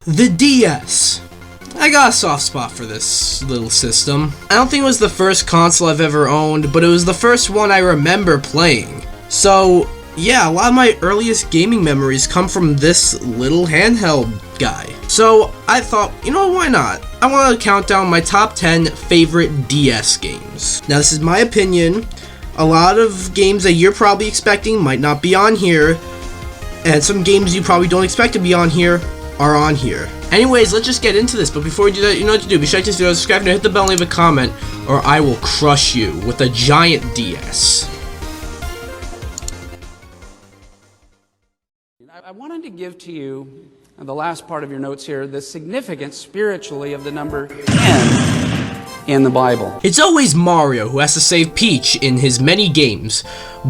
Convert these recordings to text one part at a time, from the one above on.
The DS. I got a soft spot for this little system. I don't think it was the first console I've ever owned, but it was the first one I remember playing. So, yeah, a lot of my earliest gaming memories come from this little handheld guy. So, I thought, you know, why not? I want to count down my top 10 favorite DS games. Now, this is my opinion. A lot of games that you're probably expecting might not be on here, and some games you probably don't expect to be on here are on here. Anyways, let's just get into this, but before we do that, you know what to do. Be sure to subscribe and hit the bell and leave a comment, or I will crush you with a giant DS. I wanted to give to you, in the last part of your notes here, the significance spiritually of the number 10 in the Bible. It's always Mario who has to save Peach in his many games,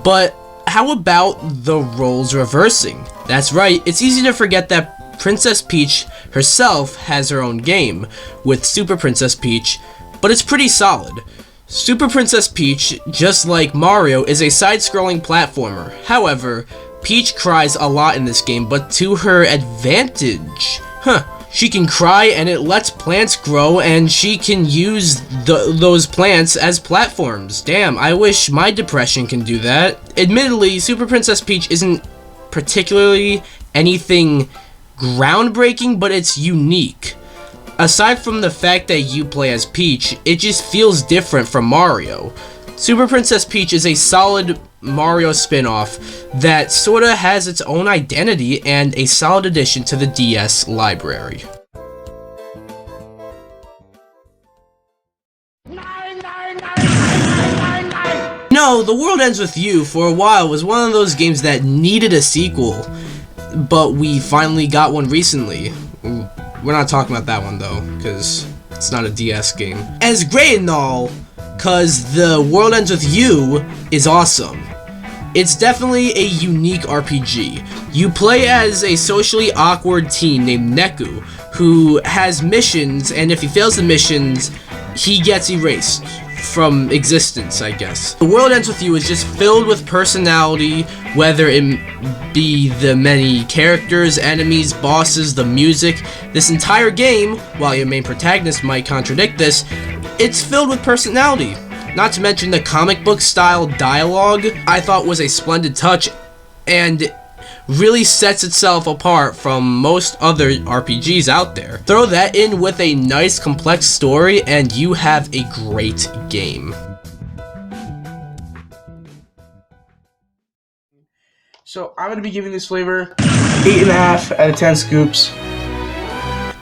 but how about the roles reversing? That's right, it's easy to forget that Princess Peach herself has her own game with Super Princess Peach, but it's pretty solid. Super Princess Peach, just like Mario, is a side-scrolling platformer. However, Peach cries a lot in this game, but to her advantage. She can cry and it lets plants grow, and she can use those plants as platforms. Damn, I wish my depression can do that. Admittedly, Super Princess Peach isn't particularly anything groundbreaking, but it's unique. Aside from the fact that you play as Peach, it just feels different from Mario. Super Princess Peach is a solid Mario spin-off that sorta has its own identity and a solid addition to the DS library. No, The World Ends With You for a while was one of those games that needed a sequel, but we finally got one recently. We're not talking about that one though, because it's not a DS game. And it's great and all, because The World Ends With You is awesome. It's definitely a unique RPG. You play as a socially awkward teen named Neku, who has missions, and if he fails the missions, he gets erased from existence, I guess. The World Ends With You is just filled with personality, whether it be the many characters, enemies, bosses, the music. This entire game, while your main protagonist might contradict this, it's filled with personality. Not to mention the comic book style dialogue I thought was a splendid touch and really sets itself apart from most other RPGs out there. Throw that in with a nice complex story and you have a great game. So I'm going to be giving this flavor 8.5 out of 10 scoops.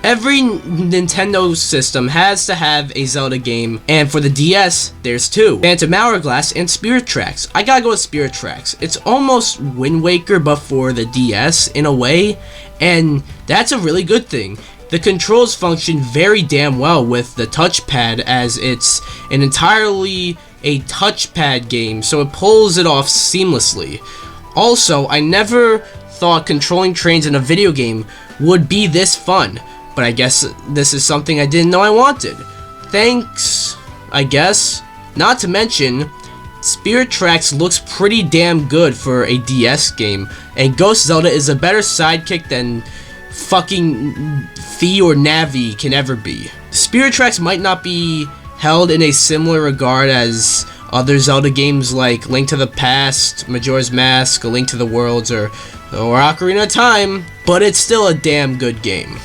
Every Nintendo system has to have a Zelda game, and for the DS, there's two. Phantom Hourglass and Spirit Tracks. I gotta go with Spirit Tracks. It's almost Wind Waker, but for the DS in a way, and that's a really good thing. The controls function very damn well with the touchpad, as it's an entirely a touchpad game, so it pulls it off seamlessly. Also, I never thought controlling trains in a video game would be this fun. But I guess this is something I didn't know I wanted. Thanks, I guess. Not to mention, Spirit Tracks looks pretty damn good for a DS game, and Ghost Zelda is a better sidekick than fucking Fi or Navi can ever be. Spirit Tracks might not be held in a similar regard as other Zelda games like Link to the Past, Majora's Mask, A Link to the Worlds, or Ocarina of Time, but it's still a damn good game.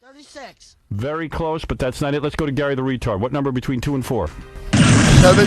36. Very close, but that's not it. Let's go to Gary the Retard. What number between 2 and 4? 7.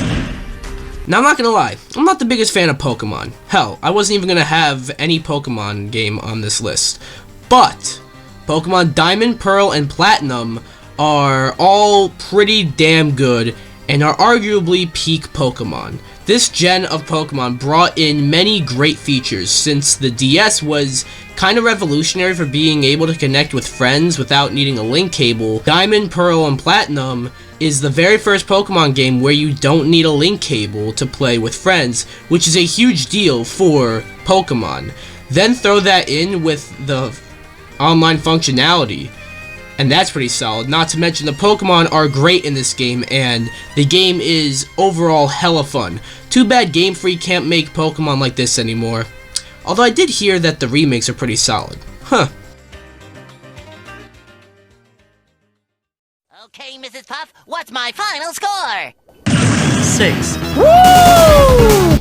Now, I'm not gonna lie, I'm not the biggest fan of Pokemon. Hell, I wasn't even gonna have any Pokemon game on this list. But Pokemon Diamond, Pearl, and Platinum are all pretty damn good and are arguably peak Pokemon. This gen of Pokemon brought in many great features, since the DS was kind of revolutionary for being able to connect with friends without needing a link cable. Diamond, Pearl, and Platinum is the very first Pokemon game where you don't need a link cable to play with friends, which is a huge deal for Pokemon. Then throw that in with the online functionality, and that's pretty solid. Not to mention the Pokemon are great in this game, and the game is overall hella fun. Too bad Game Freak can't make Pokemon like this anymore. although I did hear that the remakes are pretty solid. Huh. Okay, Mrs. Puff, what's my final score? 6.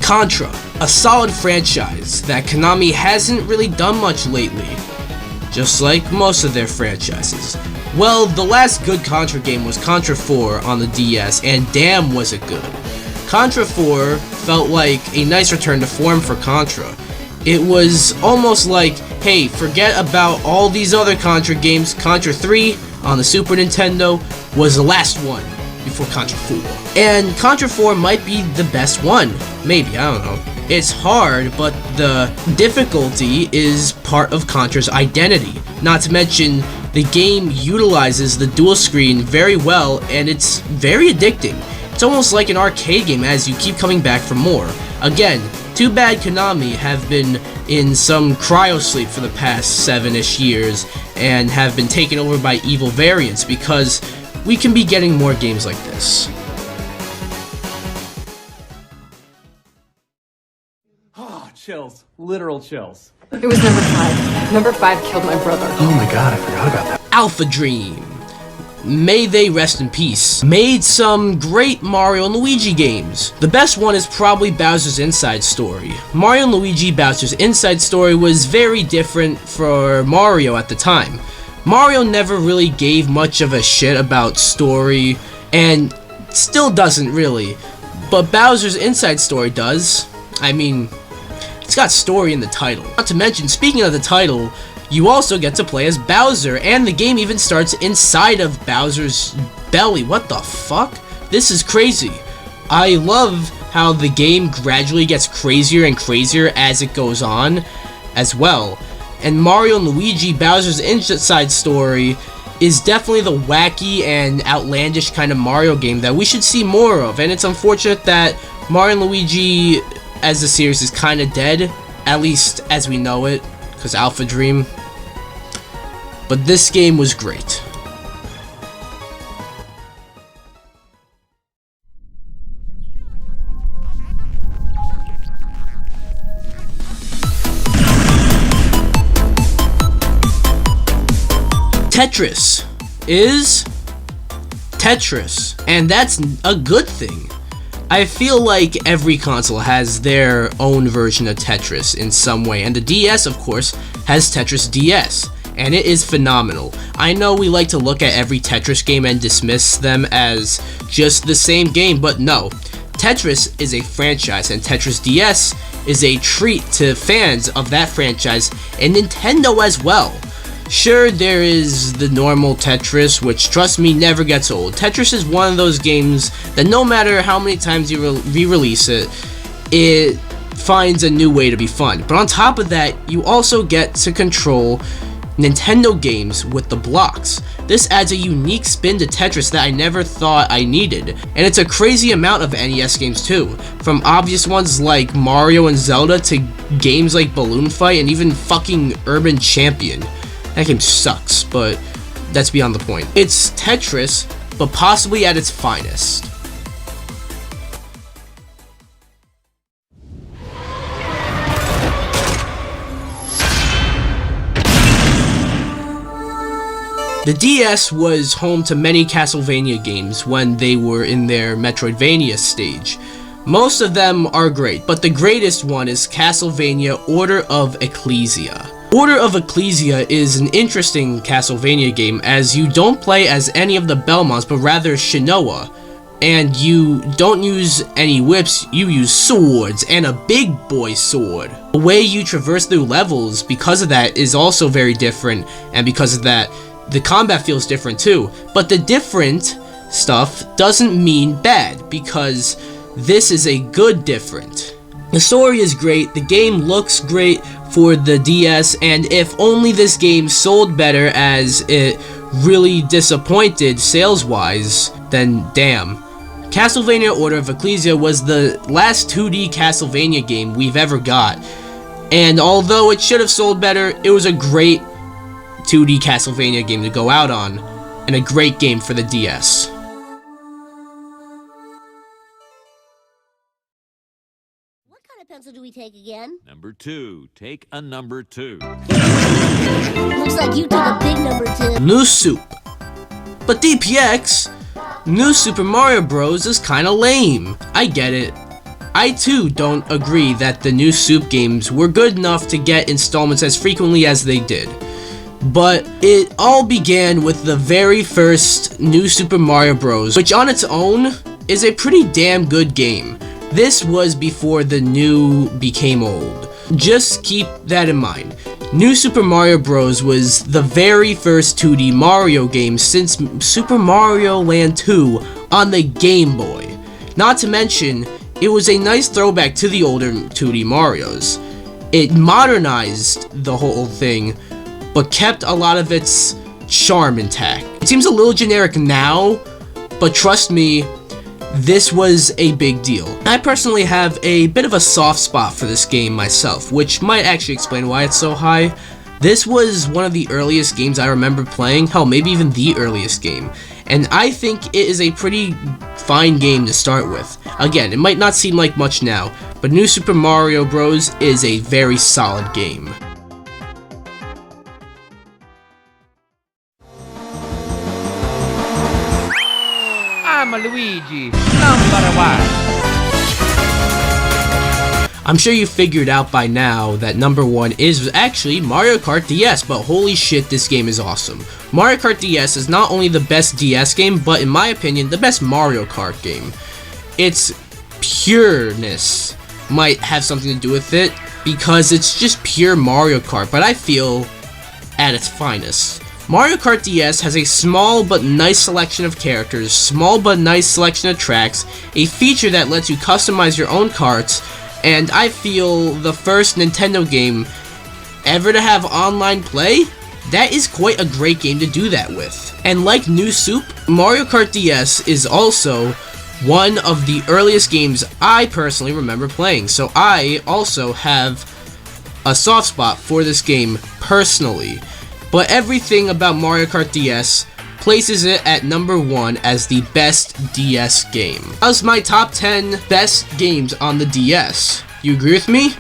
Contra, a solid franchise that Konami hasn't really done much lately, just like most of their franchises. Well, the last good Contra game was Contra 4 on the DS, and damn was it good. Contra 4 felt like a nice return to form for Contra. It was almost like, hey, forget about all these other Contra games. Contra 3 on the Super Nintendo was the last one before Contra 4. And Contra 4 might be the best one. Maybe, I don't know. It's hard, but the difficulty is part of Contra's identity. Not to mention, the game utilizes the dual screen very well, and it's very addicting. It's almost like an arcade game as you keep coming back for more. Again, too bad Konami have been in some cryosleep for the past 7-ish years and have been taken over by evil variants, because we can be getting more games like this. Oh, chills. Literal chills. It was number 5. Number 5 killed my brother. Oh my god, I forgot about that. Alpha Dream, may they rest in peace, made some great Mario and Luigi games. The best one is probably Bowser's Inside Story. Mario and Luigi Bowser's Inside Story was very different for Mario at the time. Mario never really gave much of a shit about story, and still doesn't really, but Bowser's Inside Story does. I mean, it's got story in the title. Not to mention, speaking of the title, you also get to play as Bowser, and the game even starts inside of Bowser's belly. What the fuck? This is crazy. I love how the game gradually gets crazier and crazier as it goes on as well. And Mario and Luigi Bowser's Inside Story is definitely the wacky and outlandish kind of Mario game that we should see more of. And it's unfortunate that Mario and Luigi as a series is kind of dead, at least as we know it, because Alpha Dream. But this game was great. Tetris is Tetris, and that's a good thing. I feel like every console has their own version of Tetris in some way, and the DS, of course, has Tetris DS, and it is phenomenal. I know we like to look at every Tetris game and dismiss them as just the same game, but no. Tetris is a franchise, and Tetris DS is a treat to fans of that franchise, and Nintendo as well. Sure, there is the normal Tetris, which, trust me, never gets old. Tetris is one of those games that no matter how many times you re-release it, it finds a new way to be fun. But on top of that, you also get to control Nintendo games with the blocks. This adds a unique spin to Tetris that I never thought I needed. And it's a crazy amount of NES games too. From obvious ones like Mario and Zelda to games like Balloon Fight and even fucking Urban Champion. That game sucks, but that's beyond the point. It's Tetris, but possibly at its finest. The DS was home to many Castlevania games when they were in their Metroidvania stage. Most of them are great, but the greatest one is Castlevania Order of Ecclesia. Order of Ecclesia is an interesting Castlevania game as you don't play as any of the Belmonts but rather Shinoa, and you don't use any whips, you use swords and a big boy sword. The way you traverse through levels because of that is also very different, and because of that the combat feels different too, but the different stuff doesn't mean bad because this is a good different. The story is great, the game looks great for the DS, and if only this game sold better as it really disappointed sales-wise, then damn. Castlevania Order of Ecclesia was the last 2D Castlevania game we've ever got, and although it should have sold better, it was a great 2D Castlevania game to go out on, and a great game for the DS. pencil do we take again? Number 2. Take a number 2. Looks like you took a big number 2. New Soup. But DPX, New Super Mario Bros. Is kinda lame. I get it. I too don't agree that the New Soup games were good enough to get installments as frequently as they did. But it all began with the very first New Super Mario Bros., which on its own is a pretty damn good game. This was before the new became old. Just keep that in mind. New Super Mario Bros. Was the very first 2D Mario game since Super Mario Land 2 on the Game Boy. Not to mention, it was a nice throwback to the older 2D Marios. It modernized the whole thing, but kept a lot of its charm intact. It seems a little generic now, but trust me, this was a big deal. I personally have a bit of a soft spot for this game myself, which might actually explain why it's so high. This was one of the earliest games I remember playing, hell, maybe even the earliest game, and I think it is a pretty fine game to start with. Again, it might not seem like much now, but New Super Mario Bros. Is a very solid game. I'm Luigi, #1. I'm sure you figured out by now that number 1 is actually Mario Kart DS, but holy shit, this game is awesome. Mario Kart DS is not only the best DS game, but in my opinion, the best Mario Kart game. Its pureness might have something to do with it, because it's just pure Mario Kart, but I feel at its finest. Mario Kart DS has a small but nice selection of characters, small but nice selection of tracks, a feature that lets you customize your own karts, and I feel the first Nintendo game ever to have online play? That is quite a great game to do that with. And like New Soup, Mario Kart DS is also one of the earliest games I personally remember playing, so I also have a soft spot for this game personally. But everything about Mario Kart DS places it at number 1 as the best DS game. That was my top 10 best games on the DS. You agree with me?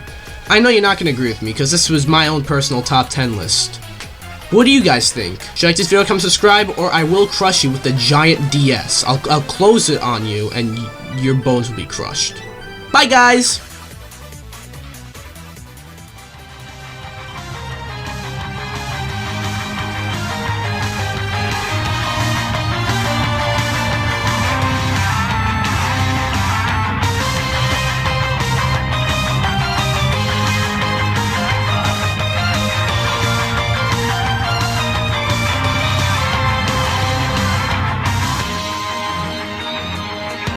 I know you're not going to agree with me because this was my own personal top 10 list. What do you guys think? Should you like this video, come subscribe, or I will crush you with the giant DS. I'll close it on you and your bones will be crushed. Bye guys!